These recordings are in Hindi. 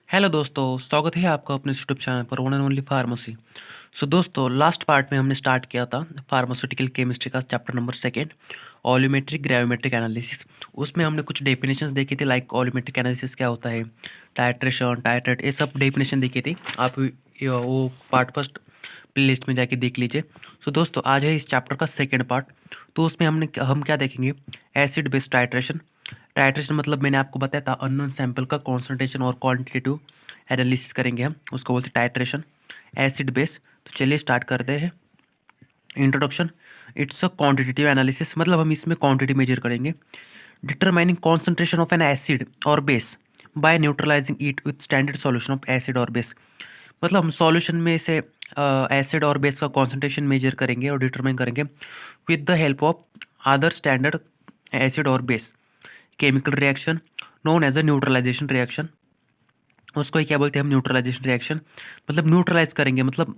हेलो दोस्तों, स्वागत है आपका अपने यूट्यूब चैनल पर one and only pharmacy. So दोस्तों, लास्ट पार्ट में हमने स्टार्ट किया था फार्मास्यूटिकल केमिस्ट्री का chapter number second, volumetric gravimetric analysis. उसमें हमने कुछ डेफिनेशंस देखी थी, लाइक ऑल्यूमेट्रिक एनालिसिस क्या होता है, टाइट्रेशन, टाइट्रेट, ये सब डेफिनेशन देखी थी। आप वो पार्ट फर्स्ट प्ले लिस्ट में जाके देख लीजिए। सो दोस्तों, आज है इस चैप्टर का सेकेंड पार्ट। तो उसमें हम क्या देखेंगे, एसिड बेस्ड टाइट्रेशन। टाइट्रेशन मतलब मैंने आपको बताया था, अननोन सैंपल का कॉन्सेंट्रेशन और क्वांटिटेटिव एनालिसिस करेंगे हम, उसको बोलते हैं टाइट्रेशन। एसिड बेस, तो चलिए स्टार्ट करते हैं। Introduction, it's a quantitative analysis, मतलब हम इसमें क्वांटिटी मेजर करेंगे। Determining concentration of an acid और base by neutralizing it with standard solution of acid और बेस, मतलब हम सॉल्यूशन में से एसिड और बेस का कॉन्सेंट्रेशन मेजर करेंगे और डिटरमाइन करेंगे with the help of other standard acid और base chemical reaction known as a neutralization reaction. उसको ही क्या बोलते हैं हम, न्यूट्रलाइजेशन रिएक्शन, मतलब न्यूट्रलाइज करेंगे, मतलब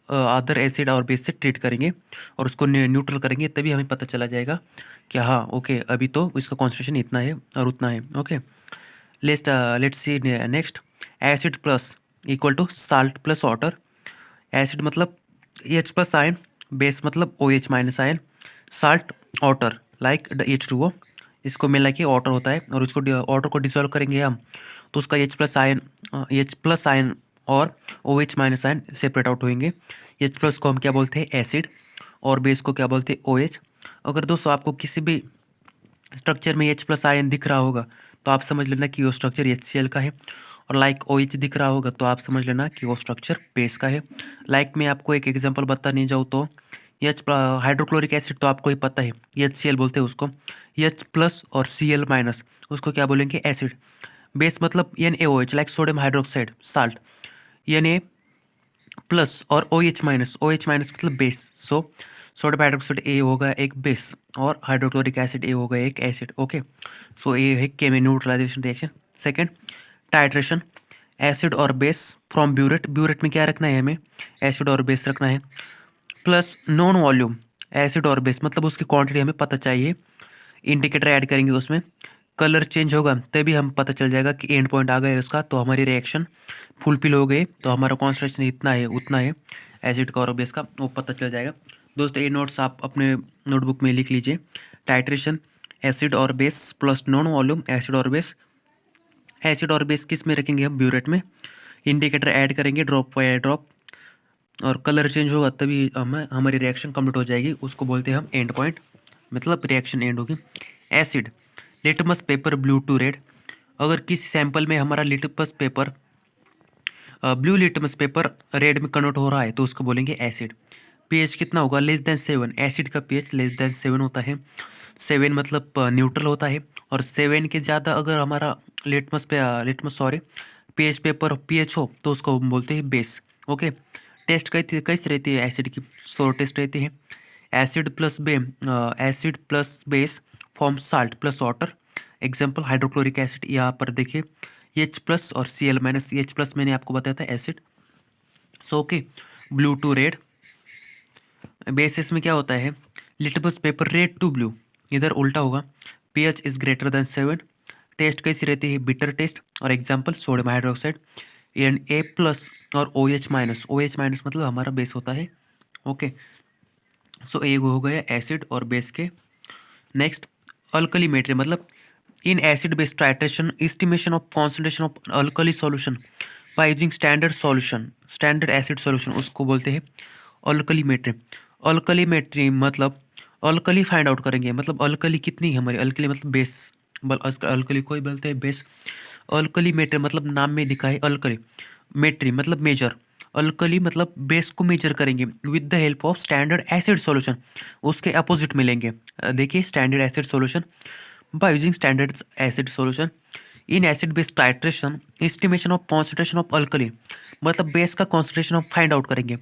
अदर एसिड और बेस से ट्रीट करेंगे और उसको न्यूट्रल करेंगे, तभी हमें पता चला जाएगा कि हाँ ओके, अभी तो इसका कॉन्सेंट्रेशन इतना है और उतना है। Okay, let's see next. Acid plus equal to salt plus water. Acid मतलब एच प्लस आयन, बेस मतलब O H minus ion, salt water like H2O, इसको मिला के वाटर होता है और उसको वाटर को डिसॉल्व करेंगे हम, तो उसका H प्लस आयन और O H minus ion separate out होंगे। एच प्लस को हम क्या बोलते हैं, एसिड, और बेस को क्या बोलते हैं, ओ एच। अगर दोस्तों आपको किसी भी स्ट्रक्चर में एच प्लस आयन दिख रहा होगा तो आप समझ लेना कि वो स्ट्रक्चर HCl का है, और लाइक ओ एच दिख रहा होगा तो आप समझ लेना कि वो स्ट्रक्चर बेस का है। लाइक मैं आपको एक एग्जांपल बताने जाऊँ तो एच हाइड्रोक्लोरिक एसिड तो आपको ही पता है, HCl बोलते हैं उसको। एच प्लस और Cl माइनस, उसको क्या बोलेंगे, एसिड। बेस मतलब NaOH, like sodium hydroxide salt, Na plus और OH माइनस, OH माइनस मतलब बेस। सो सोडियम हाइड्रोक्साइड ए होगा एक बेस और हाइड्रोक्लोरिक एसिड ए होगा एक एसिड। ओके, सो ये है केमी neutralization reaction. Second, titration, acid और बेस फ्रॉम ब्यूरेट। ब्यूरेट में क्या रखना है हमें, एसिड और बेस रखना है, प्लस नॉन वॉल्यूम एसिड और बेस, मतलब उसकी क्वांटिटी हमें पता चाहिए। इंडिकेटर ऐड करेंगे उसमें, कलर चेंज होगा तभी हम पता चल जाएगा कि एंड पॉइंट आ गया इसका, तो हमारी रिएक्शन फुलफिल हो गई, तो हमारा कॉन्सेंट्रेशन इतना है उतना है एसिड का और बेस का, वो पता चल जाएगा। दोस्तों ये नोट्स आप अपने नोटबुक में लिख लीजिए। टाइट्रेशन, एसिड और base plus non volume acid और बेस। एसिड और बेस किस में रखेंगे हम, ब्यूरेट में। इंडिकेटर ऐड करेंगे ड्रॉप बाय ड्रॉप, और कलर चेंज होगा तभी हमारी रिएक्शन कंप्लीट हो जाएगी, उसको बोलते हैं हम एंड पॉइंट, मतलब रिएक्शन एंड होगी। Acid, litmus paper blue to red, अगर किसी सैंपल में हमारा litmus paper blue litmus paper red में कन्वर्ट हो रहा है तो उसको बोलेंगे एसिड। पीएच कितना होगा, लेस देन 7, एसिड का पीएच लेस देन 7 होता है। 7 मतलब न्यूट्रल होता है, और 7 के ज़्यादा अगर हमारा litmus sorry pH paper pH हो तो उसको हम बोलते हैं बेस। ओके, टेस्ट कैसी रहती है एसिड की, 100 टेस्ट रहती है। Acid plus base form salt plus water. Example hydrochloric acid, यहाँ पर देखिए एच प्लस और Cl माइनस। एच प्लस मैंने आपको बताया था acid. So okay, blue to red. Bases में क्या होता है, litmus paper red to blue, इधर उल्टा होगा। PH is greater than 7। Taste कैसी रहती है, बिटर टेस्ट, और example sodium hydroxide. And A plus और ओ एच माइनस, ओ एच माइनस मतलब हमारा बेस होता है। ओके, सो ये हो गया एसिड और बेस के। नेक्स्ट, अल्कलीमेट्री, मतलब इन acid base titration estimation of concentration of alkali solution by using standard acid solution, उसको बोलते हैं अल्कलीमेट्री। अल्कलीमेट्री मतलब अल्कली फाइंड आउट करेंगे, मतलब अल्कली कितनी है हमारी, अल्कली मतलब बेस, अल्कली को ही बोलते हैं बेस। अल्कलीमेट्री मतलब नाम में दिखा है अल्कली, मेट्री मतलब मेजर, अल्कली मतलब बेस को मेजर करेंगे with the help of standard acid solution, उसके अपोजिट मिलेंगे। देखिए standard acid solution, by using standard acid solution in acid base titration estimation of concentration of alkali, मतलब बेस का कॉन्सेंट्रेशन ऑफ फाइंड आउट करेंगे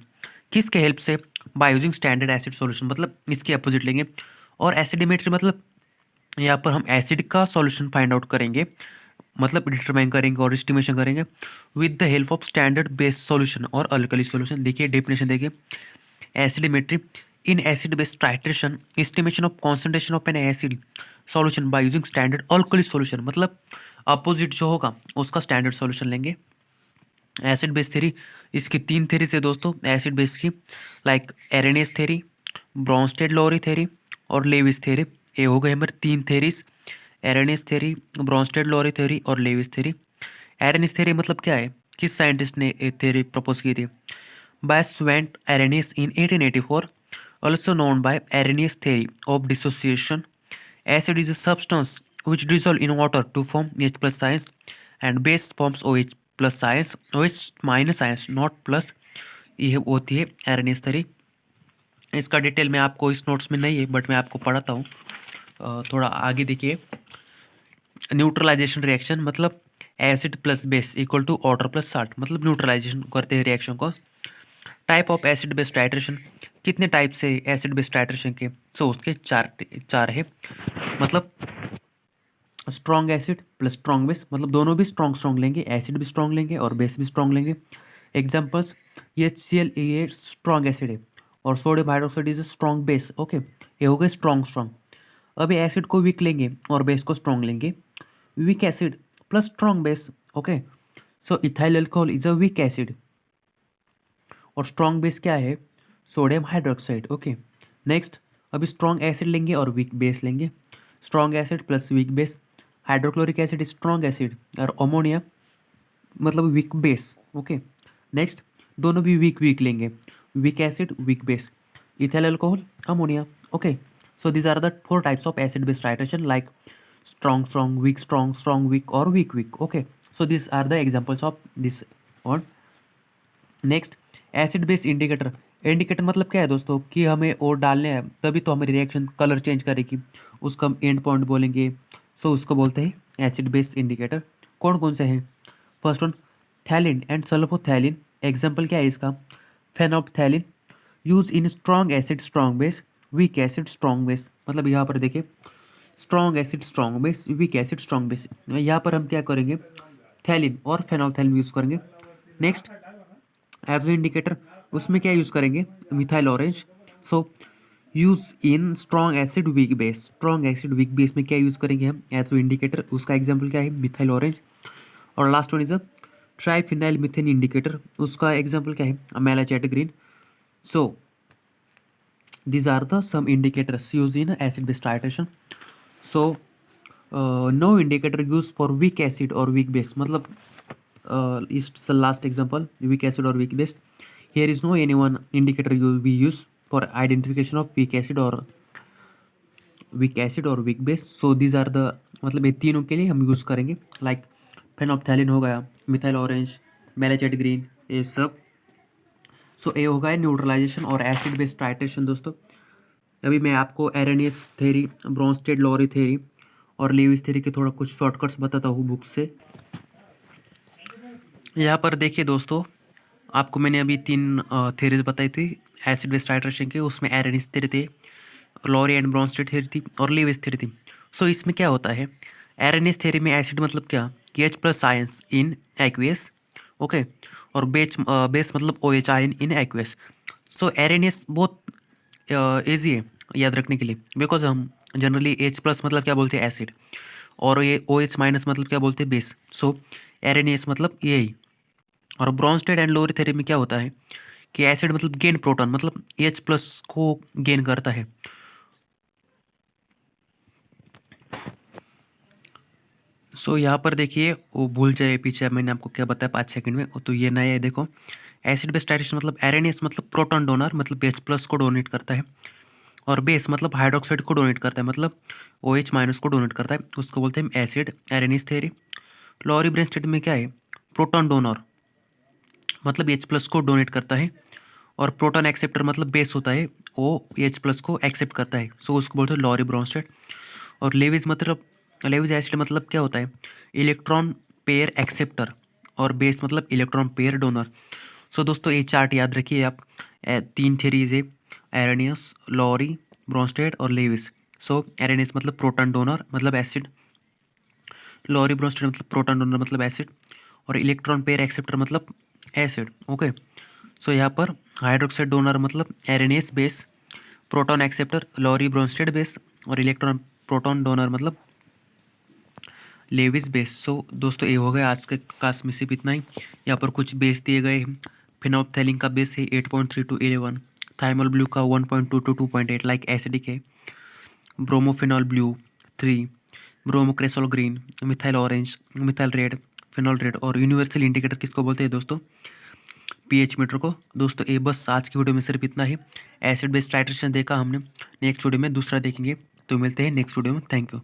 किसके हेल्प से, bye using standard acid solution, मतलब इसके अपोजिट लेंगे। और एसिडोमेट्री मतलब यहाँ पर हम एसिड का सॉल्यूशन फाइंड आउट करेंगे, मतलब डिटरमाइन करेंगे और एस्टिमेशन करेंगे with the help of standard base solution और अल्कली सॉल्यूशन। देखिए डेफिनेशन देखिए, acidimetry in acid base titration estimation of concentration of an acid solution by using standard alkali solution, मतलब अपोजिट जो होगा उसका स्टैंडर्ड सॉल्यूशन लेंगे। एसिड बेस थ्योरी, इसकी 3 थ्योरीज है दोस्तों एसिड बेस की, like Arrhenius theory, Bronsted Lowry theory और लेविस थ्योरी। ये हो गए हमारे 3 theories, Arrhenius theory, Bronsted Lowry theory और लेविस थ्योरी। एरेनियस थ्योरी मतलब क्या है, किस साइंटिस्ट ने ये थ्योरी प्रपोज की थी? Bye स्वेंट erroneous in 1884, also known by Arrhenius theory of dissociation. Acid is a substance which dissolve in water to form H plus ions and base forms OH plus ions, OH minus ions, not plus। ये होती है एरेनियस थ्योरी। इसका डिटेल में आपको इस नोट्स में नहीं है, बट मैं आपको पढ़ाता हूँ। थोड़ा आगे देखिए। न्यूट्रलाइजेशन रिएक्शन मतलब acid plus base equal to water plus salt, मतलब न्यूट्रलाइजेशन करते हैं रिएक्शन को। Type of acid base titration, कितने टाइप से एसिड बेस टाइट्रेशन के? सो उसके चार है। मतलब strong acid plus strong base, मतलब दोनों भी स्ट्रॉन्ग लेंगे, एसिड भी स्ट्रॉन्ग लेंगे और बेस भी स्ट्रॉन्ग लेंगे। एग्जाम्पल्स, HCl ये स्ट्रॉन्ग एसिड है और sodium hydroxide is strong base. Okay, ये हो गए स्ट्रॉन्ग। अभी एसिड को वीक लेंगे और बेस को स्ट्रॉन्ग लेंगे। Weak acid plus strong base. Okay, so ethyl alcohol is a weak acid और स्ट्रॉन्ग बेस क्या है? Sodium hydroxide. ओके, नेक्स्ट अभी स्ट्रॉन्ग एसिड लेंगे और वीक बेस लेंगे। Strong acid plus weak base, hydrochloric acid strong acid और अमोनिया मतलब वीक बेस। ओके, नेक्स्ट दोनों भी वीक लेंगे, weak acid weak base, ethyl alcohol ammonia. Okay, so these are the 4 types of acid based titration, like strong weak or weak. Okay, so these are the examples of this one. Next acid base indicator. Indicator मतलब क्या है दोस्तों, कि हमें और डालने हैं तभी तो हमारी रिएक्शन कलर चेंज करेगी, उसका हम एंड पॉइंट बोलेंगे। सो उसको बोलते हैं एसिड बेस इंडिकेटर। कौन कौन से हैं? First one phthalein and sulphophthalein. Example क्या है इसका? Phenolphthalein use in strong acid strong base, weak acid strong base. मतलब यहाँ पर देखिए strong acid strong base, weak acid strong base. यहाँ पर हम क्या करेंगे? थैलिन और फेनोल्फथैलिन यूज़ करेंगे। नेक्स्ट एज वे इंडिकेटर, उसमें क्या यूज़ करेंगे? Methyl orange. So use in strong acid weak base, strong acid weak base में क्या यूज़ करेंगे हम एज वे इंडिकेटर? उसका एग्जाम्पल क्या है? Methyl orange. और last one is a triphenyl methane indicator, उसका एग्जाम्पल क्या है? Malachite green. So these are the some indicators used in acid base titration. So no indicator used for weak acid or weak base, मतलब is the last example, weak acid or weak base. Here is no any one indicator we use for identification of weak acid or weak base. So these are the, मतलब ये तीनों के लिए हम यूज़ करेंगे, लाइक फेनोप्थैलिन हो गया, मिथाइल ऑरेंज, मेलाचेट ग्रीन, ये सब। सो ये होगा न्यूट्रलाइजेशन और एसिड बेस टाइट्रेशन दोस्तों। अभी मैं आपको erroneous theory, Bronsted Lowry theory और लेविस थ्योरी के थोड़ा कुछ शॉर्टकट्स बताता हूँ बुक से। यहाँ पर देखिए दोस्तों, आपको मैंने अभी 3 थ्योरीज बताई थी एसिड बेस टाइट्रेशन के, उसमें एरेनियस थ्योरी थी, लोरी एंड ब्रोंस्टेड थ्योरी थी और लेविस थ्योरी थी। सो इसमें क्या होता है? एरेनियस थ्योरी में एसिड मतलब क्या? कि H plus ions in aqueous. Okay, और बेस मतलब OH ion in aqueous. So erroneous बहुत ईजी है याद रखने के लिए, बिकॉज हम जनरली H प्लस मतलब क्या बोलते हैं? एसिड, और ये OH माइनस मतलब क्या बोलते हैं? बेस। सो एरेनियस मतलब यही। और ब्रोंस्टेड एंड लोरी थ्योरी में क्या होता है कि एसिड मतलब गेन प्रोटॉन, मतलब H प्लस को गेन करता है। सो यहाँ पर देखिए, वो भूल जाए पीछे मैंने आपको क्या बताया 5 सेकंड में, तो ये नया है देखो। एसिड बेस टाइट्रेशन मतलब एरेनियस मतलब प्रोटॉन डोनर, मतलब H प्लस को डोनेट करता है, और बेस मतलब हाइड्रोक्साइड को डोनेट करता है, मतलब OH माइनस को डोनेट करता है, उसको बोलते हैं एसिड। Erroneous theory. लोरी ब्रोंस्टेड में क्या है? प्रोटॉन डोनर, मतलब H प्लस को डोनेट करता है, और प्रोटॉन एक्सेप्टर मतलब बेस होता है, वो H प्लस को एक्सेप्ट करता है, सो उसको बोलते हैं लोरी ब्रोंस्टेड। और लेविस मतलब, लेविस एसिड मतलब क्या होता है? इलेक्ट्रॉन पेयर एक्सेप्टर, और बेस मतलब इलेक्ट्रॉन पेयर डोनर। सो दोस्तों ये चार्ट याद रखिए आप। 3 थ्योरीज है, एरेनियस, लोरी, ब्रोंस्टेड और लेविस। सो एरेनियस मतलब प्रोटॉन डोनर मतलब एसिड, लोरी ब्रोंस्टेड मतलब प्रोटॉन डोनर मतलब एसिड, और इलेक्ट्रॉन पेयर एक्सेप्टर मतलब एसिड। ओके, सो यहाँ पर हाइड्रोक्साइड डोनर मतलब एरेनियस बेस, प्रोटॉन एक्सेप्टर लोरी ब्रोंस्टेड बेस, और इलेक्ट्रॉन प्रोटॉन डोनर मतलब लेविस बेस। सो दोस्तों ये हो गया आज के क्लास में सिर्फ इतना ही। यहाँ पर कुछ बेस दिए गए हैं। फिनोप्थेलिन का बेस है 8.3 to 11, थाइमोल ब्लू का 1.2 to 2.8 लाइक एसिडिक है, bromophenol blue 3, bromocresol green, methyl orange, methyl red, phenol red. और यूनिवर्सल इंडिकेटर किसको बोलते हैं दोस्तों? पीएच मीटर को। दोस्तों ये बस आज की वीडियो में सिर्फ इतना ही। एसिड बेस टाइट्रेशन देखा हमने, नेक्स्ट वीडियो में दूसरा देखेंगे। तो मिलते हैं नेक्स्ट वीडियो में। Thank you.